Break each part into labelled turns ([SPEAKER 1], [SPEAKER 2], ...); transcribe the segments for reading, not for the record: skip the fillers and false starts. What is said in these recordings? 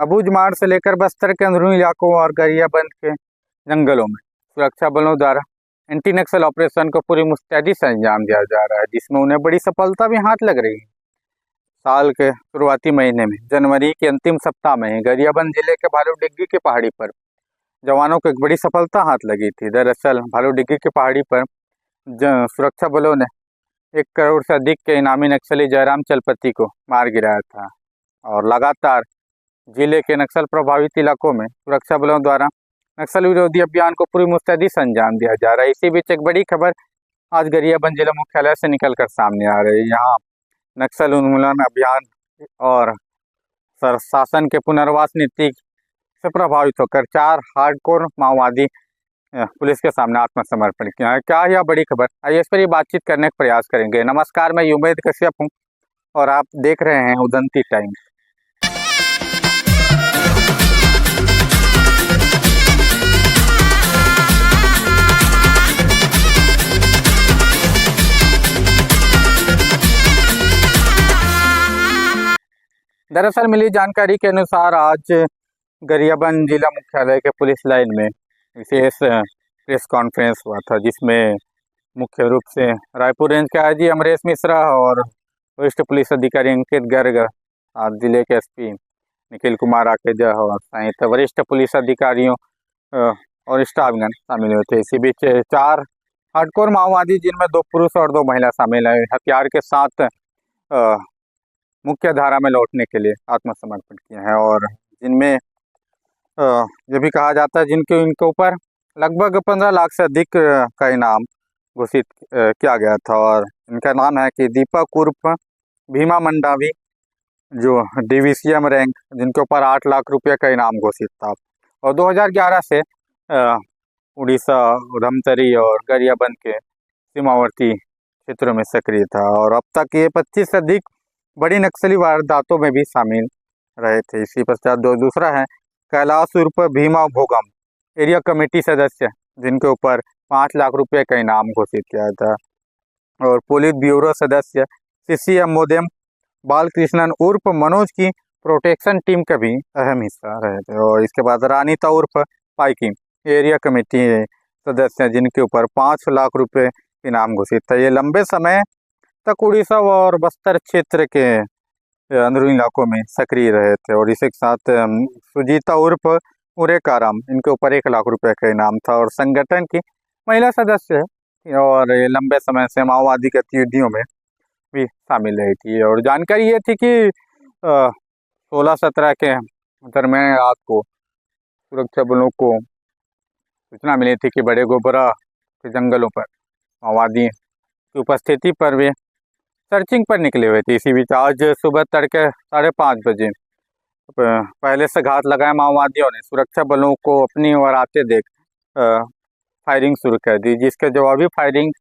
[SPEAKER 1] अबूझमाड़ से लेकर बस्तर के अंदरूनी इलाकों और गरियाबंद के जंगलों में सुरक्षा बलों द्वारा एंटी नक्सल ऑपरेशन को पूरी मुस्तैदी से अंजाम दिया जा रहा है, जिसमें उन्हें बड़ी सफलता भी हाथ लग रही है। साल के शुरुआती महीने में जनवरी के अंतिम सप्ताह में गरियाबंद जिले के भालूडिग्गी की पहाड़ी पर जवानों को एक बड़ी सफलता हाथ लगी थी। दरअसल भालूडिग्गी की पहाड़ी पर सुरक्षा बलों ने 1 करोड़ से अधिक के इनामी नक्सली जयराम चलपति को मार गिराया था और लगातार जिले के नक्सल प्रभावित इलाकों में सुरक्षा बलों द्वारा नक्सल विरोधी अभियान को पूरी मुस्तैदी से अंजाम दिया जा रहा है। इसी बीच एक बड़ी खबर आज गरियाबंद जिला मुख्यालय से निकलकर सामने आ रही है। यहाँ नक्सल उन्मूलन अभियान और शासन के पुनर्वास नीति से प्रभावित होकर 4 हार्डकोर माओवादी पुलिस के सामने आत्मसमर्पण किया है। क्या यह बड़ी खबर? आइए इस पर ही बातचीत करने का प्रयास करेंगे। नमस्कार, मैं उमैद कश्यप हूँ और आप देख रहे हैं उदंती टाइम्स। दरअसल मिली जानकारी के अनुसार आज गरियाबंद जिला मुख्यालय के पुलिस लाइन में विशेष प्रेस कॉन्फ्रेंस हुआ था, जिसमें मुख्य रूप से रायपुर रेंज के आईजी अमरेश मिश्रा और वरिष्ठ पुलिस अधिकारी अंकित गर्ग, जिले के एसपी निखिल कुमार आकेजा और सहित वरिष्ठ पुलिस अधिकारियों और स्टाफगण शामिल हुए थे। इसी बीच 4 हार्डकोर माओवादी, जिनमें 2 पुरुष और 2 महिला शामिल है, हथियार के साथ मुख्य धारा में लौटने के लिए आत्मसमर्पण किए हैं और जिनमें ये भी कहा जाता है इनके ऊपर लगभग 15 लाख से अधिक का इनाम घोषित किया गया था। और इनका नाम है कि दीपक उर्फ भीमा मंडावी, जो डिवीसीएम रैंक, जिनके ऊपर 8 लाख रुपये का इनाम घोषित था और 2011 से उड़ीसा, धमतरी और गरियाबंद के सीमावर्ती क्षेत्रों में सक्रिय था और अब तक ये 25 से अधिक बड़ी नक्सली वारदातों में भी शामिल रहे थे। इसी पश्चात दूसरा है कैलाश उर्फ भीमा भोगम, एरिया कमेटी सदस्य, जिनके ऊपर 5 लाख रुपए का इनाम घोषित किया था और पुलिस ब्यूरो सदस्य सीसीएम मोदेम बालकृष्णन उर्फ मनोज की प्रोटेक्शन टीम का भी अहम हिस्सा रहे थे। और इसके बाद रानीता उर्फ पाइकी, एरिया कमेटी सदस्य, जिनके ऊपर 5 लाख रुपए इनाम घोषित था। ये लंबे समय तक उड़ीसा और बस्तर क्षेत्र के अंदरूनी इलाकों में सक्रिय रहे थे। और इसी के साथ सुजीता उर्फ उरेकाराम, इनके ऊपर 1 लाख रुपए का इनाम था और संगठन की महिला सदस्य है और ये लंबे समय से माओवादी गतिविधियों में भी शामिल रही थी। और जानकारी ये थी कि 16-17 के दरमियान रात को सुरक्षा बलों को सूचना मिली थी कि बड़े गोबरा के जंगलों पर माओवादी की उपस्थिति पर वे सर्चिंग पर निकले हुए थे। इसी बीच आज सुबह तड़के 5:30 बजे पहले से घात लगाए माओवादियों ने सुरक्षा बलों को अपनी ओर आते देख फायरिंग शुरू कर दी, जिसके जवाबी फायरिंग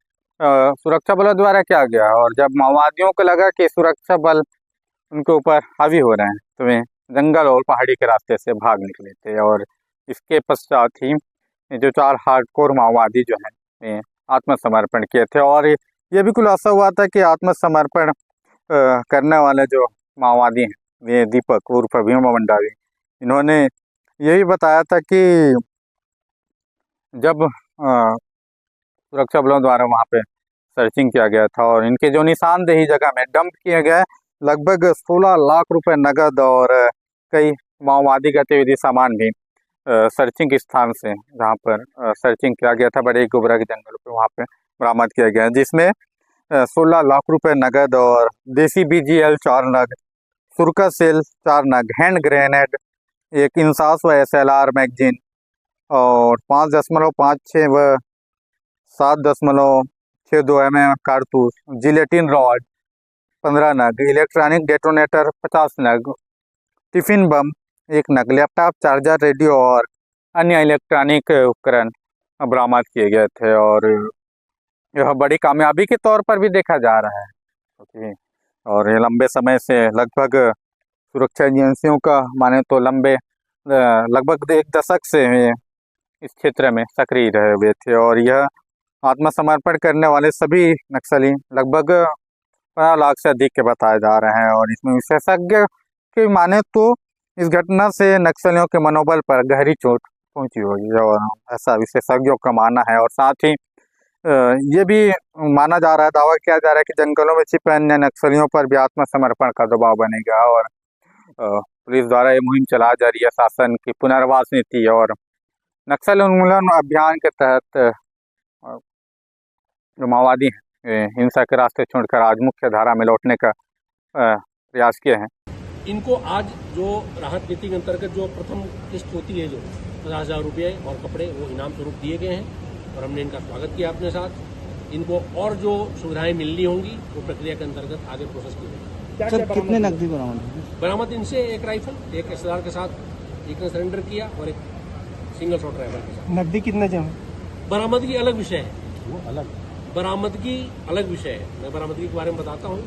[SPEAKER 1] सुरक्षा बलों द्वारा किया गया। और जब माओवादियों को लगा कि सुरक्षा बल उनके ऊपर हावी हो रहे हैं, तो वे जंगल और पहाड़ी के रास्ते से भाग निकले थे। और इसके पश्चात ही जो 4 हार्डकोर माओवादी जो हैं आत्मसमर्पण किए थे। और ये भी खुलासा हुआ था कि आत्मसमर्पण करने वाले जो माओवादी हैं, वे दीपक उर्फ भीमा मंडावी, इन्होंने ये भी बताया था कि जब सुरक्षा बलों द्वारा वहाँ पे सर्चिंग किया गया था और इनके जो निशानदेही जगह में डंप किए गए लगभग 16 लाख रुपए नगद और कई माओवादी गतिविधि सामान भी सर्चिंग स्थान से, जहाँ पर सर्चिंग किया गया था बड़े गोबरा के जंगलों पे, वहाँ पे बरामद किया गया, जिसमें 16 लाख रुपए नगद और देसी BGL 4 नग, सुरका सेल 4 नग, हैंड ग्रेनेड, एक इंसास व SLR मैगजीन और 5.56 व 7.62 mm कारतूस, जिलेटिन रॉड 15 नग, इलेक्ट्रॉनिक डेटोनेटर 50 नग, टिफिन बम 1 नग, लैपटॉप, चार्जर, रेडियो और अन्य इलेक्ट्रॉनिक उपकरण बरामद किए गए थे। और यह बड़ी कामयाबी के तौर पर भी देखा जा रहा है और ये लंबे समय से लगभग सुरक्षा एजेंसियों का माने तो लगभग 1 दशक से इस क्षेत्र में सक्रिय रहे हुए थे। और यह आत्मसमर्पण करने वाले सभी नक्सली लगभग 15 लाख से अधिक के बताए जा रहे हैं। और इसमें विशेषज्ञ के माने तो इस घटना से नक्सलियों के मनोबल पर गहरी चोट पहुंची होगी और ऐसा विशेषज्ञों का मानना है। और साथ ही ये भी माना जा रहा है, दावा किया जा रहा है कि जंगलों में छिपे अन्य नक्सलियों पर भी आत्मसमर्पण का दबाव बनेगा और पुलिस द्वारा ये मुहिम चलाई जा रही है शासन की पुनर्वास नीति और नक्सल उन्मूलन अभियान के तहत जो माओवादी हिंसा के रास्ते छोड़कर आज मुख्य धारा में लौटने का प्रयास किए हैं।
[SPEAKER 2] इनको आज जो राहत नीति के अंतर्गत जो प्रथम किस्त होती है, जो 50,000 रुपये और कपड़े, वो इनाम स्वरूप दिए गए हैं और हमने इनका स्वागत किया अपने साथ। इनको और जो सुविधाएं मिलनी होंगी वो प्रक्रिया के अंतर्गत आगे प्रोसेस की जाएगी।
[SPEAKER 3] सर, कितने नकदी
[SPEAKER 2] बरामद इनसे एक राइफल, एक SLR के साथ एक ने सरेंडर किया और एक सिंगल शॉट राइफल के साथ।
[SPEAKER 3] नकदी कितने जमा?
[SPEAKER 2] बरामदगी अलग विषय है, वो अलग बरामदगी अलग विषय है। मैं बरामदगी के बारे में बताता हूँ।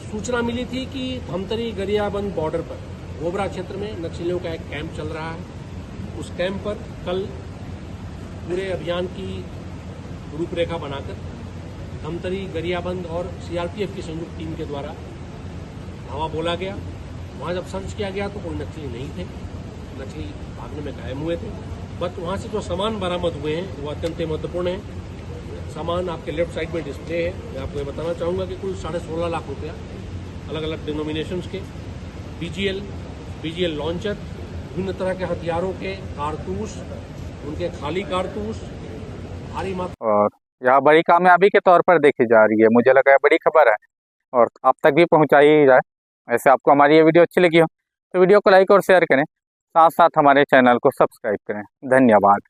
[SPEAKER 2] सूचना मिली थी कि धमतरी गरियाबंद बॉर्डर पर गोबरा क्षेत्र में नक्सलियों का एक कैंप चल रहा है। उस कैंप पर कल पूरे अभियान की रूपरेखा बनाकर धमतरी गरियाबंद और CRPF की संयुक्त टीम के द्वारा धावा बोला गया। वहां जब सर्च किया गया तो कोई नक्सली नहीं थे, नक्सली भागने में कायम हुए थे। बट वहां से जो सामान बरामद हुए हैं वो अत्यंत महत्वपूर्ण है। सामान आपके लेफ्ट साइड में डिस्प्ले है। मैं आपको ये बताना चाहूँगा कि कुल 16.5 लाख रुपया अलग अलग डिनोमिनेशंस के BGL लॉन्चर, विभिन्न तरह के हथियारों के कारतूस, उनके खाली कारतूस, भारी मात्रा।
[SPEAKER 1] और यह बड़ी कामयाबी के तौर पर देखी जा रही है। मुझे लगा बड़ी खबर है और आप तक भी पहुंचाई ही जाए। ऐसे आपको हमारी ये वीडियो अच्छी लगी हो तो वीडियो को लाइक और शेयर करें, साथ साथ हमारे चैनल को सब्सक्राइब करें। धन्यवाद।